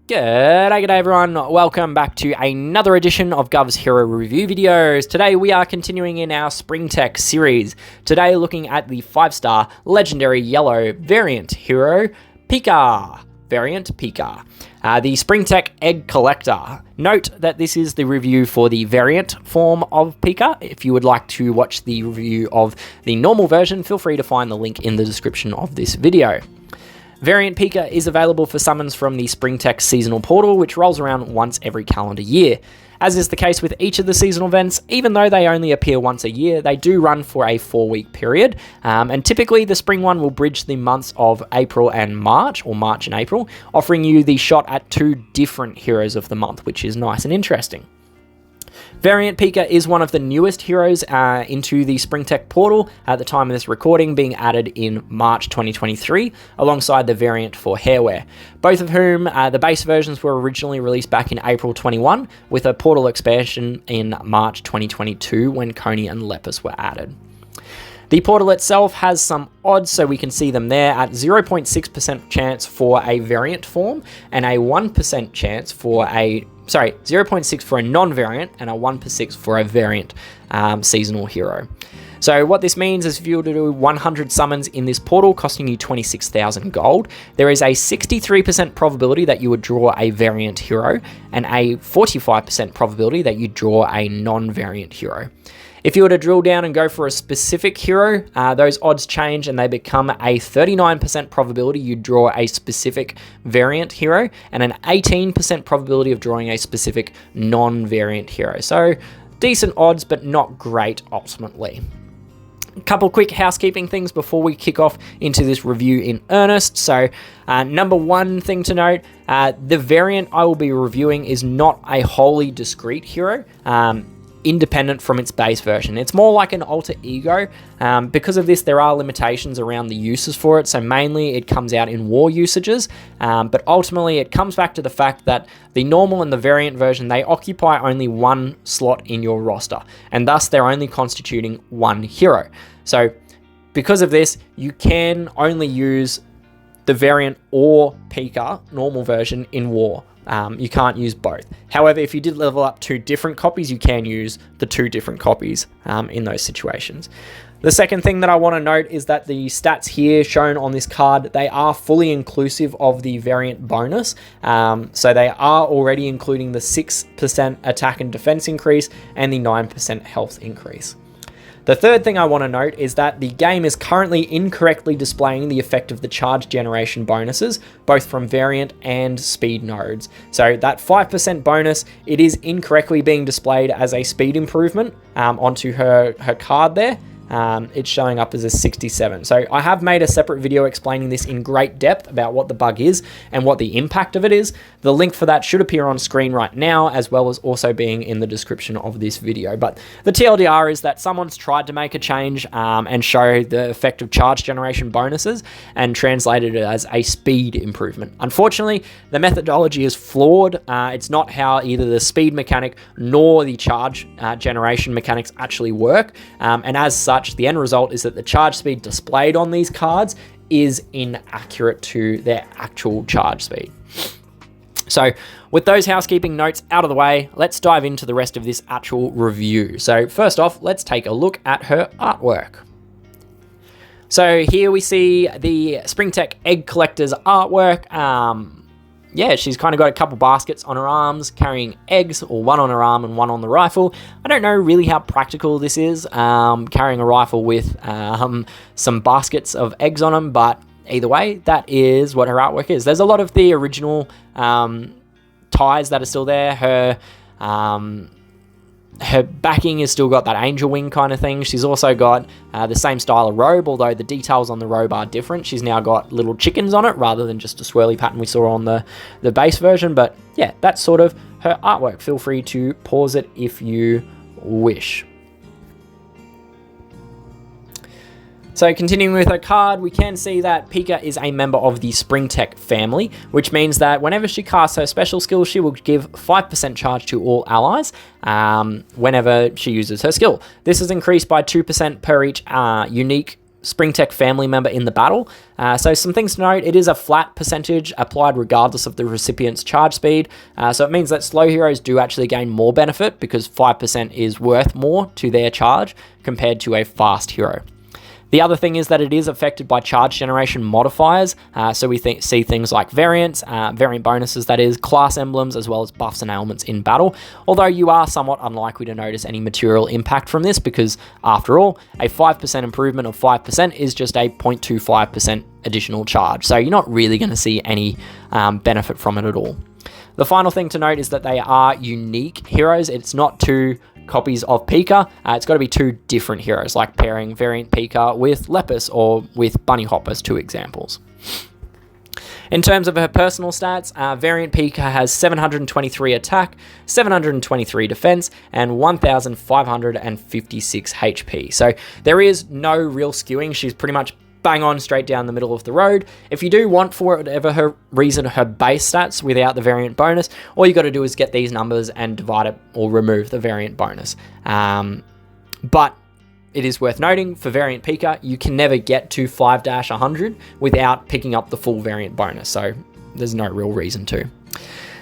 G'day everyone, welcome back to another edition of Guvs Hero Review videos. Today we are continuing in our Springtech series. Today looking at the 5-star legendary yellow variant hero, Pika. Variant Pika. The Springtech Egg Collector. Note that this is the review for the variant form of Pika. If you would like to watch the review of the normal version, feel free to find the link in the description of this video. Variant Pika is available for summons from the Springtech seasonal portal, which rolls around once every calendar year. As is the case with each of the seasonal events, even though they only appear once a year, they do run for a 4-week period, and typically the spring one will bridge the months of April and March, or March and April, offering you the shot at 2 different heroes of the month, which is nice and interesting. Variant Pika is one of the newest heroes into the Springtech portal at the time of this recording, being added in March 2023 alongside the variant for Hairwear, both of whom the base versions were originally released back in April 21 with a portal expansion in March 2022 when Coney and Lepus were added. The portal itself has some odds, so we can see them there at 0.6% chance for a variant form and a 1% chance for a 0.6 for a non-variant and a 1% for a variant seasonal hero. So what this means is if you were to do 100 summons in this portal, costing you 26,000 gold, there is a 63% probability that you would draw a variant hero and a 45% probability that you draw a non-variant hero. If you were to drill down and go for a specific hero, those odds change and they become a 39% probability you draw a specific variant hero and an 18% probability of drawing a specific non-variant hero. So decent odds, but not great ultimately. A couple quick housekeeping things before we kick off into this review in earnest. So number one thing to note, the variant I will be reviewing is not a wholly discrete hero. Independent from its base version. It's more like an alter ego. Because of this, there are limitations around the uses for it, so mainly it comes out in war usages, but ultimately it comes back to the fact that the normal and the variant version, they occupy only one slot in your roster, and thus they're only constituting one hero. So because of this, you can only use the variant or Pika normal version in war. You can't use both. However, if you did level up 2 different copies, you can use the 2 different copies in those situations. The second thing that I want to note is that the stats here shown on this card, they are fully inclusive of the variant bonus. So they are already including the 6% attack and defense increase and the 9% health increase. The third thing I want to note is that the game is currently incorrectly displaying the effect of the charge generation bonuses, both from variant and speed nodes. So that 5% bonus, it is incorrectly being displayed as a speed improvement onto her card there. It's showing up as a 67. So I have made a separate video explaining this in great depth about what the bug is and what the impact of it is. The link for that should appear on screen right now, as well as also being in the description of this video. But the TLDR is that someone's tried to make a change and show the effect of charge generation bonuses and translated it as a speed improvement. Unfortunately, the methodology is flawed. It's not how either the speed mechanic nor the charge generation mechanics actually work. And as such, the end result is that the charge speed displayed on these cards is inaccurate to their actual charge speed. So with those housekeeping notes out of the way, let's dive into the rest of this actual review. So first off, let's take a look at her artwork. So here we see the Springtech Egg Collector's artwork. Yeah, she's kind of got a couple baskets on her arms carrying eggs, or one on her arm and one on the rifle. I don't know really how practical this is, carrying a rifle with some baskets of eggs on them, but either way, that is what her artwork is. There's a lot of the original ties that are still there. Her backing has still got that angel wing kind of thing. She's also got the same style of robe, although the details on the robe are different. She's now got little chickens on it rather than just a swirly pattern we saw on the base version. But yeah, that's sort of her artwork. Feel free to pause it if you wish. So continuing with her card, we can see that Pika is a member of the Springtech family, which means that whenever she casts her special skill, she will give 5% charge to all allies whenever she uses her skill. This is increased by 2% per each unique Springtech family member in the battle. So some things to note, it is a flat percentage applied regardless of the recipient's charge speed. So it means that slow heroes do actually gain more benefit because 5% is worth more to their charge compared to a fast hero. The other thing is that it is affected by charge generation modifiers, so we see things like variants, variant bonuses, that is, class emblems, as well as buffs and ailments in battle, although you are somewhat unlikely to notice any material impact from this because, after all, a 5% improvement of 5% is just a 0.25% additional charge, so you're not really going to see any benefit from it at all. The final thing to note is that they are unique heroes. It's not two copies of Pika. It's got to be two different heroes, like pairing Variant Pika with Lepus or with Bunny Hop as two examples. In terms of her personal stats, Variant Pika has 723 attack, 723 defense, and 1,556 HP. So there is no real skewing. She's pretty much bang on straight down the middle of the road. If you do want, for whatever reason, her base stats without the variant bonus, all you got to do is get these numbers and divide it or remove the variant bonus. But it is worth noting, for Variant Pika, you can never get to 5-100 without picking up the full variant bonus, so there's no real reason to.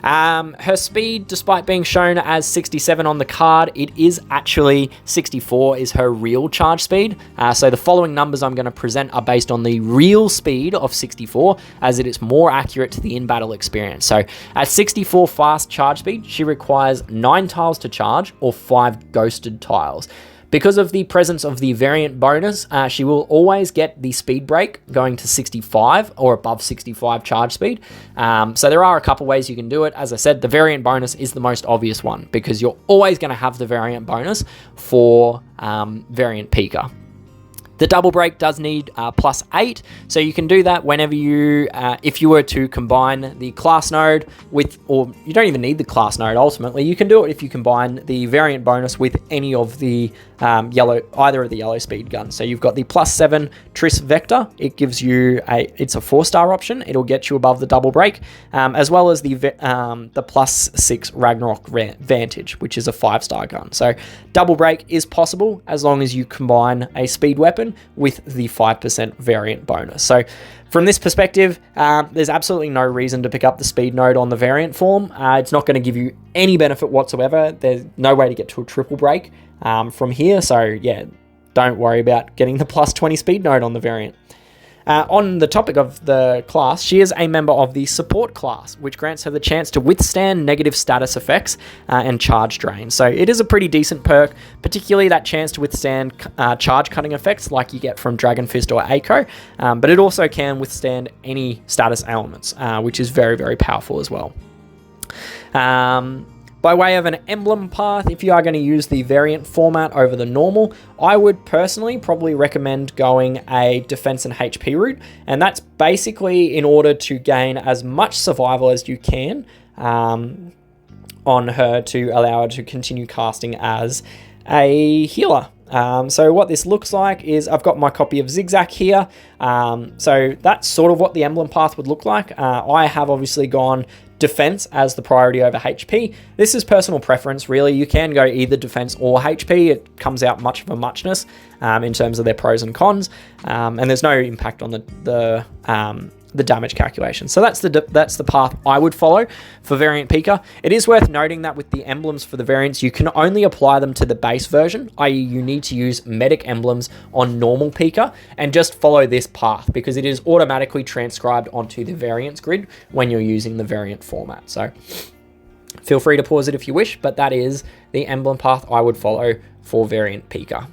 Her speed, despite being shown as 67 on the card, it is actually 64 is her real charge speed. So the following numbers I'm going to present are based on the real speed of 64, as it is more accurate to the in-battle experience. So at 64 fast charge speed, she requires 9 tiles to charge or 5 ghosted tiles. Because of the presence of the variant bonus, she will always get the speed break going to 65 or above 65 charge speed. So there are a couple ways you can do it. As I said, the variant bonus is the most obvious one because you're always going to have the variant bonus for Variant Pika. The double break does need +8, so you can do that whenever you, if you were to combine the class node with, or you don't even need the class node ultimately, you can do it if you combine the variant bonus with any of the either of the yellow speed guns. So you've got the +7 Triss Vector, it gives you it's a 4-star option, it'll get you above the double break, as well as the +6 Ragnarok Vantage, which is a 5-star gun. So double break is possible as long as you combine a speed weapon with the 5% variant bonus. So from this perspective, there's absolutely no reason to pick up the speed node on the variant form. It's not going to give you any benefit whatsoever. There's no way to get to a triple break from here. So yeah, don't worry about getting the +20 speed node on the variant. On the topic of the class, she is a member of the support class, which grants her the chance to withstand negative status effects and charge drain. So it is a pretty decent perk, particularly that chance to withstand charge cutting effects like you get from Dragon Fist or Attk, but it also can withstand any status ailments, which is very, very powerful as well. By way of an emblem path, if you are going to use the variant format over the normal, I would personally probably recommend going a defense and HP route, and that's basically in order to gain as much survival as you can on her to allow her to continue casting as a healer. So what this looks like is I've got my copy of Zigzag here. So that's sort of what the emblem path would look like. I have obviously gone defense as the priority over HP. This is personal preference, really. You can go either defense or HP. It comes out much of a muchness in terms of their pros and cons, and there's no impact on the damage calculation. So that's the path I would follow for Variant Pika. It is worth noting that with the emblems for the variants, you can only apply them to the base version, i.e. you need to use medic emblems on normal Pika and just follow this path because it is automatically transcribed onto the variants grid when you're using the variant format. So feel free to pause it if you wish, but that is the emblem path I would follow for Variant Pika.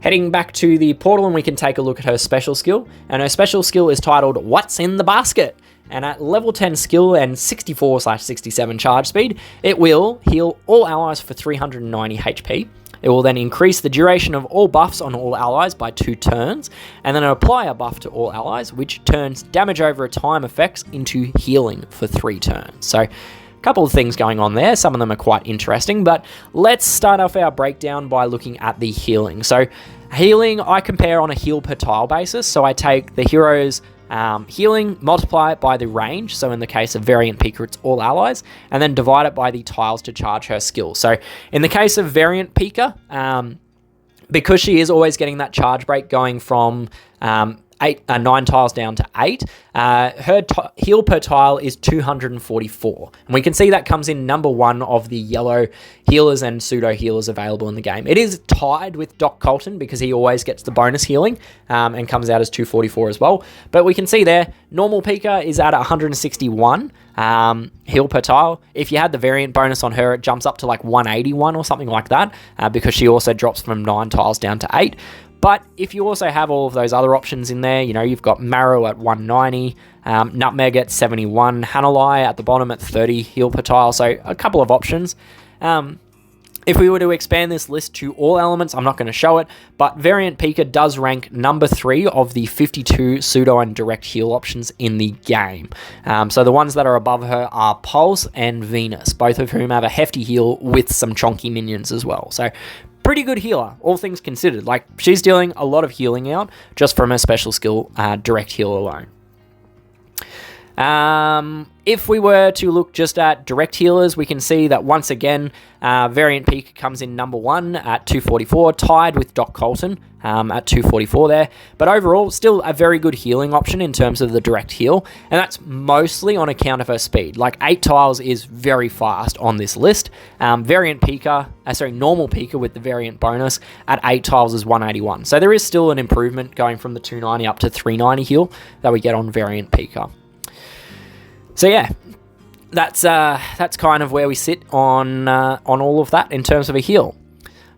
Heading back to the portal, and we can take a look at her special skill, and her special skill is titled What's in the Basket? And at level 10 skill and 64/67 charge speed, it will heal all allies for 390 HP. It will then increase the duration of all buffs on all allies by 2 turns, and then apply a buff to all allies, which turns damage over time effects into healing for 3 turns. So couple of things going on there. Some of them are quite interesting, but let's start off our breakdown by looking at the healing. So healing, I compare on a heal per tile basis. So I take the hero's healing, multiply it by the range. So in the case of Variant Pika, it's all allies, and then divide it by the tiles to charge her skill. So in the case of Variant Pika, because she is always getting that charge break going from 9 tiles down to 8, her heal per tile is 244. And we can see that comes in number 1 of the yellow healers and pseudo healers available in the game. It is tied with Doc Colton because he always gets the bonus healing and comes out as 244 as well. But we can see there, normal Pika is at 161 heal per tile. If you had the variant bonus on her, it jumps up to like 181 or something like that because she also drops from 9 tiles down to 8. But if you also have all of those other options in there, you know, you've got Marrow at 190, Nutmeg at 71, Hanalei at the bottom at 30 heal per tile, so a couple of options. If we were to expand this list to all elements, I'm not going to show it, but Variant Pika does rank number 3 of the 52 pseudo and direct heal options in the game. So the ones that are above her are Pulse and Venus, both of whom have a hefty heal with some chonky minions as well. So pretty good healer, all things considered. Like, she's dealing a lot of healing out just from her special skill, direct heal alone. If we were to look just at direct healers, we can see that once again, Variant Pika comes in number 1 at 244, tied with Doc Colton at 244 there. But overall, still a very good healing option in terms of the direct heal, and that's mostly on account of her speed. Like, 8 tiles is very fast on this list. Variant Pika, normal Pika with the variant bonus at 8 tiles is 181. So there is still an improvement going from the 290 up to 390 heal that we get on Variant Pika. So yeah, that's kind of where we sit on all of that in terms of a heal.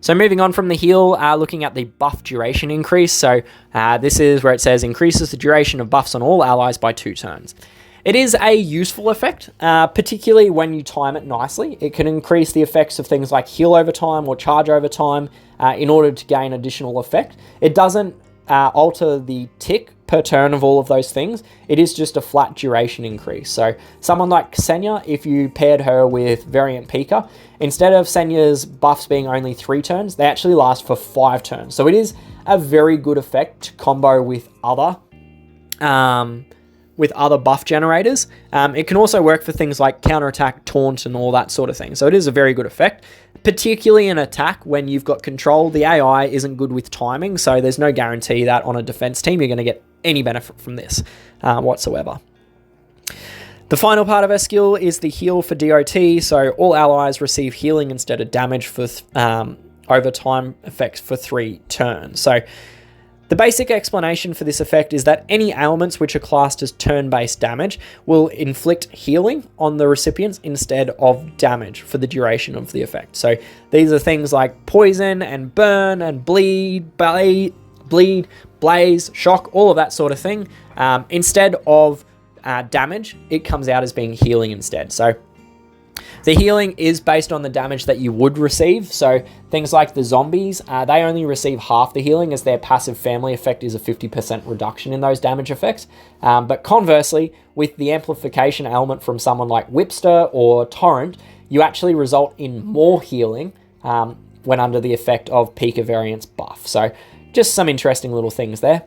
So moving on from the heal, looking at the buff duration increase. So this is where it says increases the duration of buffs on all allies by 2 turns. It is a useful effect, particularly when you time it nicely. It can increase the effects of things like heal over time or charge over time in order to gain additional effect. It doesn't alter the tick per turn of all of those things. It is just a flat duration increase. So someone like Senya, if you paired her with Variant Pika, instead of Senya's buffs being only 3 turns, they actually last for 5 turns. So it is a very good effect to combo with other buff generators. It can also work for things like counterattack, taunt, and all that sort of thing. So it is a very good effect, particularly in attack when you've got control. The AI isn't good with timing, so there's no guarantee that on a defense team you're going to get any benefit from this whatsoever. The final part of our skill is the heal for DOT, so all allies receive healing instead of damage for over time effects for 3 turns. So the basic explanation for this effect is that any ailments which are classed as turn-based damage will inflict healing on the recipients instead of damage for the duration of the effect. So these are things like poison and burn and bleed, blaze, shock, all of that sort of thing. Instead of damage, it comes out as being healing instead. So the healing is based on the damage that you would receive. So things like the zombies, they only receive half the healing as their passive family effect is a 50% reduction in those damage effects. But conversely, with the amplification element from someone like Whipster or Torrent, you actually result in more healing when under the effect of Pika variant's buff. So just some interesting little things there.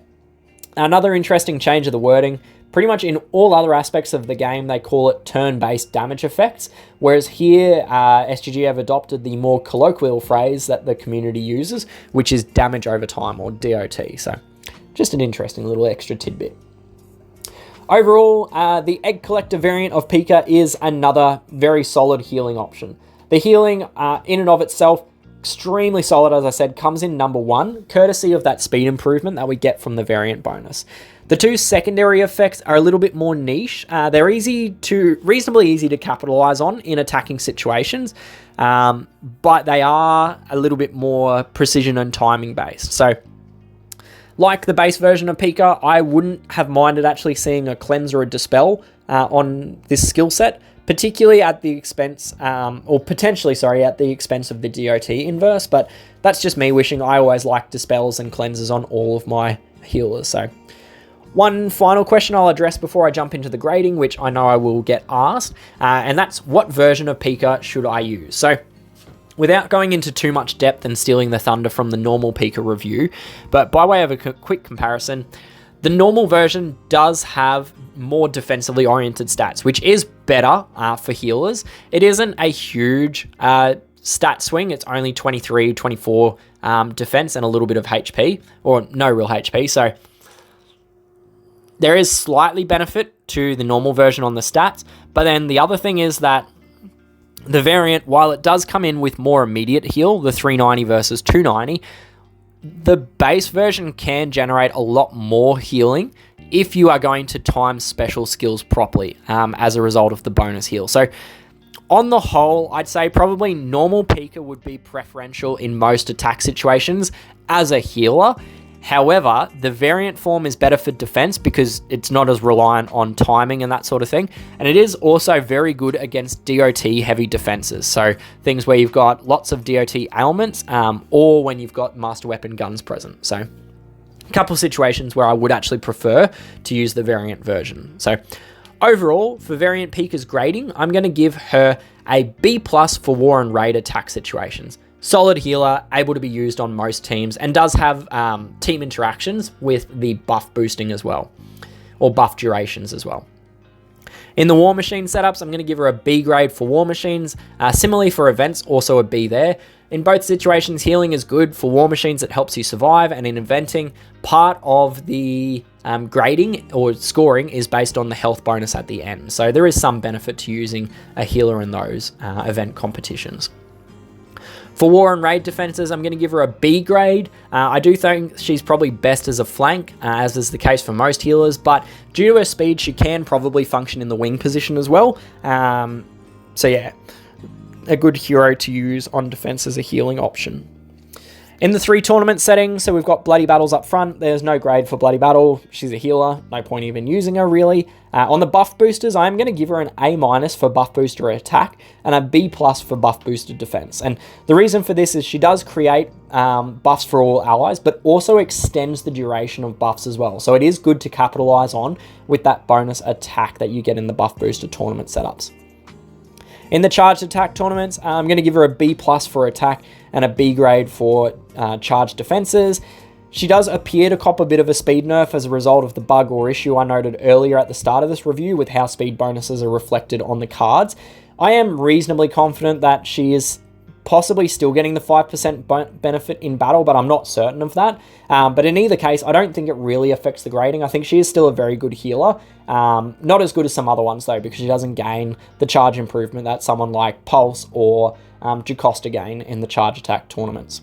Another interesting change of the wording. Pretty much in all other aspects of the game, they call it turn-based damage effects, whereas here, SGG have adopted the more colloquial phrase that the community uses, which is damage over time, or DOT. So just an interesting little extra tidbit. Overall, the Egg Collector variant of Pika is another very solid healing option. The healing, in and of itself, extremely solid, as I said, comes in number 1, courtesy of that speed improvement that we get from the variant bonus. The 2 secondary effects are a little bit more niche. They're reasonably easy to capitalize on in attacking situations, but they are a little bit more precision and timing based. So, like the base version of Pika, I wouldn't have minded actually seeing a cleanse or a dispel on this skill set, particularly at the expense, at the expense of the DOT inverse, but that's just me wishing. I always like dispels and cleanses on all of my healers. So one final question I'll address before I jump into the grading, which I know I will get asked, and that's what version of Pika should I use? So without going into too much depth and stealing the thunder from the normal Pika review, but by way of a quick comparison, the normal version does have more defensively oriented stats, which is better for healers. It isn't a huge stat swing. It's only 23, 24 defense and a little bit of HP, or no real HP. So there is slightly benefit to the normal version on the stats. But then the other thing is that the variant, while it does come in with more immediate heal, the 390 versus 290, the base version can generate a lot more healing if you are going to time special skills properly as a result of the bonus heal. So on the whole, I'd say probably normal Pika would be preferential in most attack situations as a healer. However, the variant form is better for defense because it's not as reliant on timing and that sort of thing. And it is also very good against DOT heavy defenses. So things where you've got lots of DOT ailments or when you've got master weapon guns present. So a couple of situations where I would actually prefer to use the variant version. So overall, for Variant Pika's grading, I'm going to give her a B+ for war and raid attack situations. Solid healer, able to be used on most teams, and does have team interactions with the buff boosting as well, or buff durations as well. In the War Machine setups, I'm going to give her a B grade for War Machines. Similarly for events, also a B there. In both situations, healing is good. For War Machines, it helps you survive, and in eventing, part of the grading or scoring is based on the health bonus at the end. So there is some benefit to using a healer in those event competitions. For War and Raid defenses, I'm going to give her a B grade. I do think she's probably best as a flank, as is the case for most healers, but due to her speed, she can probably function in the wing position as well. So yeah, a good hero to use on defense as a healing option. In the 3 tournament settings, so we've got Bloody Battles up front. There's no grade for Bloody Battle. She's a healer. No point even using her, really. On the buff boosters, I'm going to give her an A- for buff booster attack and a B+ for buff booster defense. And the reason for this is she does create buffs for all allies, but also extends the duration of buffs as well. So it is good to capitalize on with that bonus attack that you get in the buff booster tournament setups. In the charged attack tournaments, I'm going to give her a B+ for attack and a B grade for charged defenses. She does appear to cop a bit of a speed nerf as a result of the bug or issue I noted earlier at the start of this review with how speed bonuses are reflected on the cards. I am reasonably confident that she is possibly still getting the 5% benefit in battle, but I'm not certain of that. But in either case, I don't think it really affects the grading. I think she is still a very good healer. Not as good as some other ones, though, because she doesn't gain the charge improvement that someone like Pulse or Jocasta gain in the charge attack tournaments.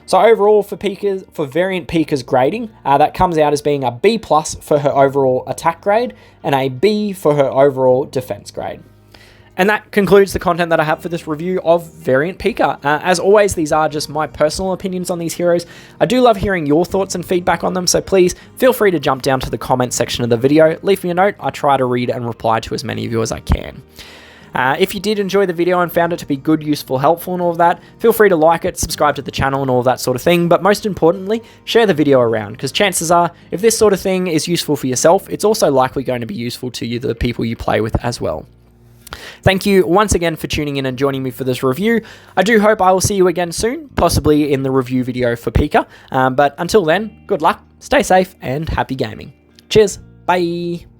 So overall, for Variant Pika's grading, that comes out as being a B+ for her overall attack grade and a B for her overall defense grade. And that concludes the content that I have for this review of Variant Pika. As always, these are just my personal opinions on these heroes. I do love hearing your thoughts and feedback on them, so please feel free to jump down to the comment section of the video, leave me a note. I try to read and reply to as many of you as I can. If you did enjoy the video and found it to be good, useful, helpful and all of that, feel free to like it, subscribe to the channel and all of that sort of thing, but most importantly, share the video around, because chances are, if this sort of thing is useful for yourself, it's also likely going to be useful to you, the people you play with as well. Thank you once again for tuning in and joining me for this review. I do hope I will see you again soon, possibly in the review video for Pika, but until then, good luck, stay safe, and happy gaming. Cheers, bye!